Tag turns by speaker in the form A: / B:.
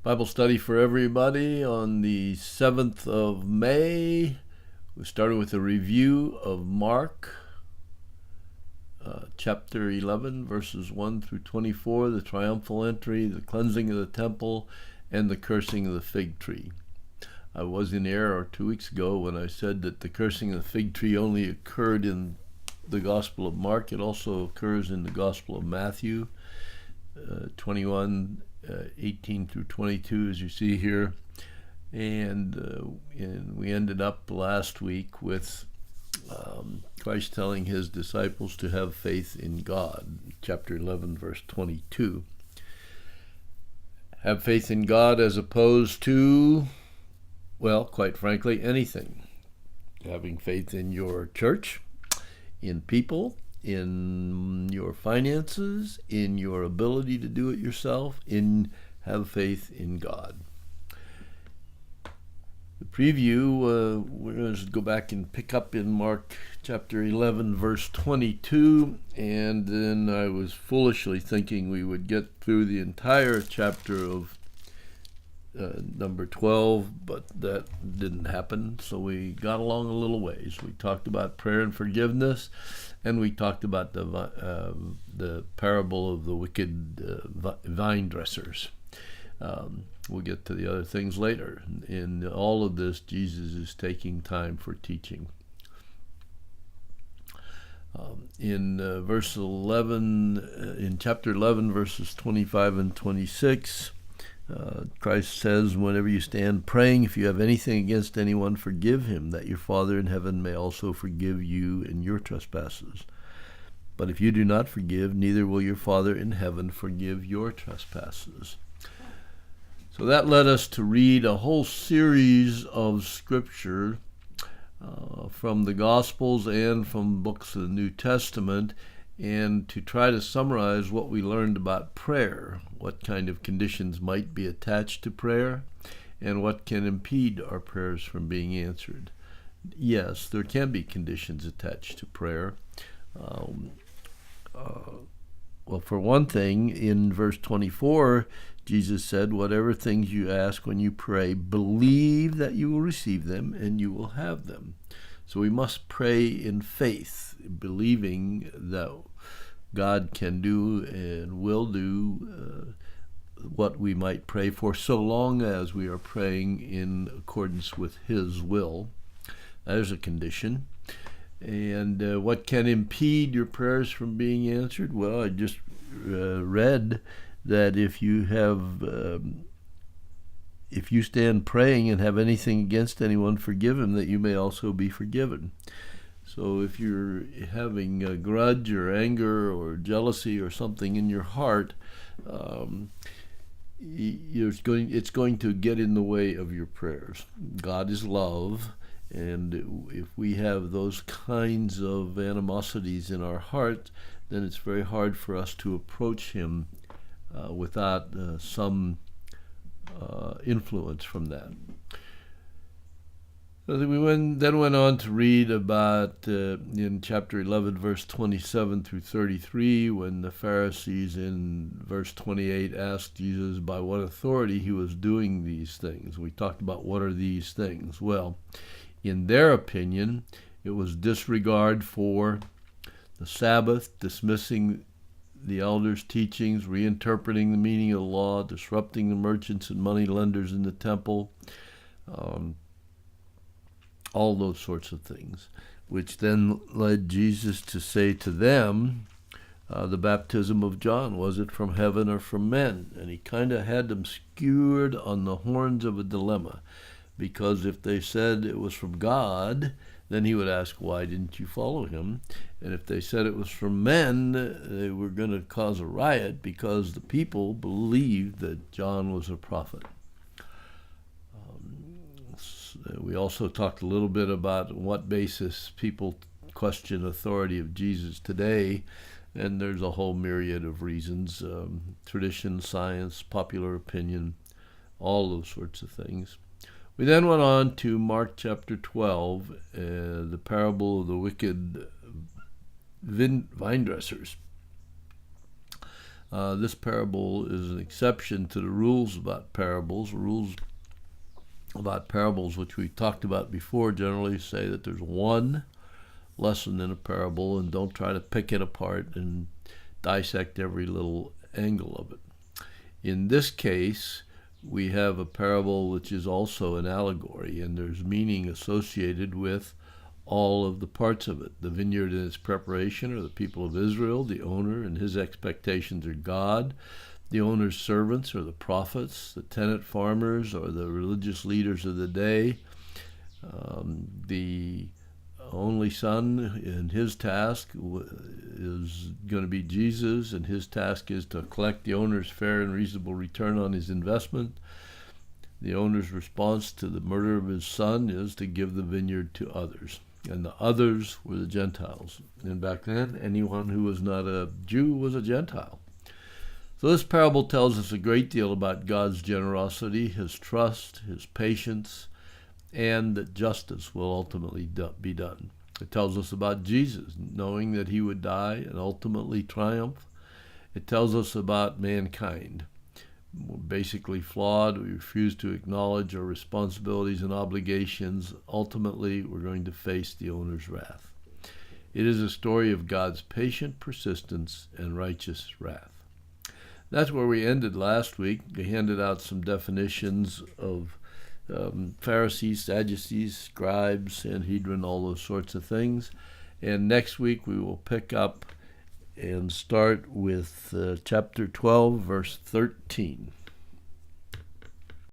A: Bible study for everybody on the 7th of May. We started with a review of Mark chapter 11, verses 1 through 24, the triumphal entry, the cleansing of the temple, and the cursing of the fig tree. I was in error 2 weeks ago when I said that the cursing of the fig tree only occurred in the Gospel of Mark. It also occurs in the Gospel of Matthew 21, 18 through 22, as you see here. And we ended up last week with Christ telling his disciples to have faith in God, chapter 11, verse 22. Have faith in God as opposed to, well, quite frankly, anything. Having faith in your church, in people, in your finances, in your ability to do it yourself, have faith in God. The preview, we're going to go back and pick up in Mark chapter 11, verse 22, and then I was foolishly thinking we would get through the entire chapter of number 12, but that didn't happen, so we got along a little ways. We talked about prayer and forgiveness, and we talked about the parable of the wicked vine dressers. We'll get to the other things later. In all of this, Jesus is taking time for teaching. In verse 11, in chapter 11, verses 25 and 26, Christ says, whenever you stand praying, if you have anything against anyone, forgive him, that your Father in heaven may also forgive you in your trespasses. But if you do not forgive, neither will your Father in heaven forgive your trespasses. So that led us to read a whole series of scripture from the Gospels and from books of the New Testament, and to try to summarize what we learned about prayer, what kind of conditions might be attached to prayer, and what can impede our prayers from being answered. Yes, there can be conditions attached to prayer. Well, for one thing, in verse 24, Jesus said, whatever things you ask when you pray, believe that you will receive them and you will have them. So we must pray in faith, believing that God can do and will do what we might pray for, so long as we are praying in accordance with his will. That is a condition. And what can impede your prayers from being answered? Well, I just read that if you stand praying and have anything against anyone, forgive him, that you may also be forgiven. So if you're having a grudge or anger or jealousy or something in your heart, it's going to get in the way of your prayers. God is love, and if we have those kinds of animosities in our heart, then it's very hard for us to approach him without some influence from that. So we then went on to read about in chapter 11, verse 27 through 33, when the Pharisees in verse 28 asked Jesus by what authority he was doing these things. We talked about what are these things. Well, in their opinion, it was disregard for the Sabbath, dismissing the elders' teachings, reinterpreting the meaning of the law, disrupting the merchants and money lenders in the temple, all those sorts of things, which then led Jesus to say to them, the baptism of John, was it from heaven or from men? And he kind of had them skewered on the horns of a dilemma, because if they said it was from God, then he would ask, why didn't you follow him? And if they said it was from men, they were going to cause a riot, because the people believed that John was a prophet. We also talked a little bit about on what basis people question authority of Jesus today, and there's a whole myriad of reasons, tradition, science, popular opinion, all those sorts of things. We then went on to Mark chapter 12, the parable of the wicked vine dressers. This parable is an exception to the rules about parables. Rules about parables, which we talked about before, generally say that there's one lesson in a parable, and don't try to pick it apart and dissect every little angle of it. In this case, we have a parable which is also an allegory, and there's meaning associated with all of the parts of it. The vineyard and its preparation are the people of Israel. The owner and his expectations are God. The owner's servants are the prophets. The tenant farmers are the religious leaders of the day. The only son, and his task is going to be Jesus, and his task is to collect the owner's fair and reasonable return on his investment. The owner's response to the murder of his son is to give the vineyard to others. And the others were the Gentiles. And back then, anyone who was not a Jew was a Gentile. So this parable tells us a great deal about God's generosity, his trust, his patience, and that justice will ultimately be done. It tells us about Jesus, knowing that he would die and ultimately triumph. It tells us about mankind. We're basically flawed. We refuse to acknowledge our responsibilities and obligations. Ultimately, we're going to face the owner's wrath. It is a story of God's patient persistence and righteous wrath. That's where we ended last week. We handed out some definitions of Pharisees, Sadducees, scribes, Sanhedrin, all those sorts of things. And next week we will pick up and start with chapter 12, verse 13.